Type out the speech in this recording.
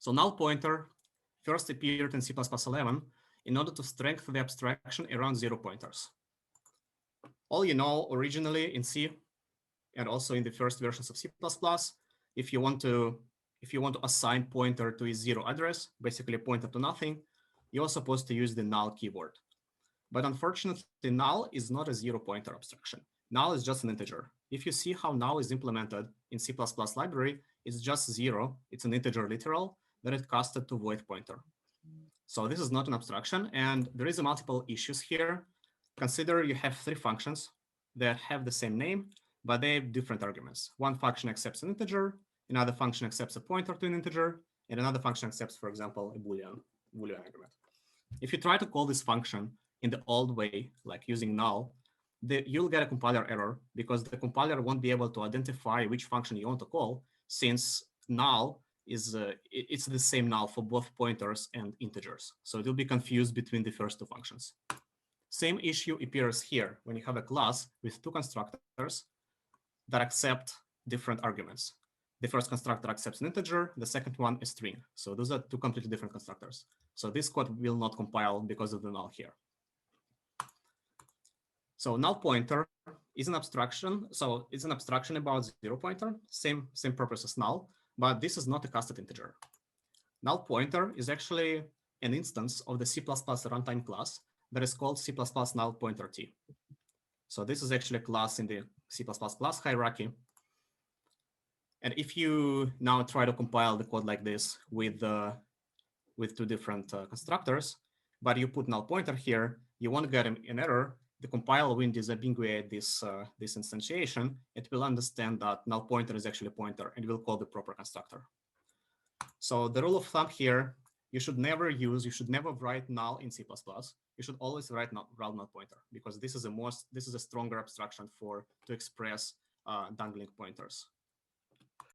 So null pointer first appeared in C++11 in order to strengthen the abstraction around 0 pointers. All you know originally in C and also in the first versions of C++, if you want to assign pointer to a 0 address, basically a pointer to nothing, you're supposed to use the null keyword. But unfortunately, null is not a 0 pointer abstraction. Null is just an integer. If you see how null is implemented in C++ library, it's just 0. It's an integer literal that is casted to void pointer. So this is not an abstraction, and there is multiple issues here. Consider you have 3 functions that have the same name, but they have different arguments. One function accepts an integer, another function accepts a pointer to an integer, and another function accepts, for example, a Boolean argument. If you try to call this function in the old way, like using null, you'll get a compiler error because the compiler won't be able to identify which function you want to call, since null is it's the same null for both pointers and integers. So it will be confused between the first 2 functions. Same issue appears here when you have a class with 2 constructors that accept different arguments. The first constructor accepts an integer, the second one a string. So those are 2 completely different constructors. So this code will not compile because of the null here. So null pointer is an abstraction. So it's an abstraction about 0 pointer, same purpose as null, but this is not a casted integer. Null pointer is actually an instance of the C++ runtime class that is called C++ null pointer t. So this is actually a class in the C++ hierarchy. And if you now try to compile the code like this with 2 different constructors, but you put null pointer here, you won't get an error. The compiler will disambiguate this instantiation. It will understand that null pointer is actually a pointer and will call the proper constructor. So the rule of thumb here, you should never write null in C++. You should always write null pointer, because this is a stronger abstraction to express dangling pointers.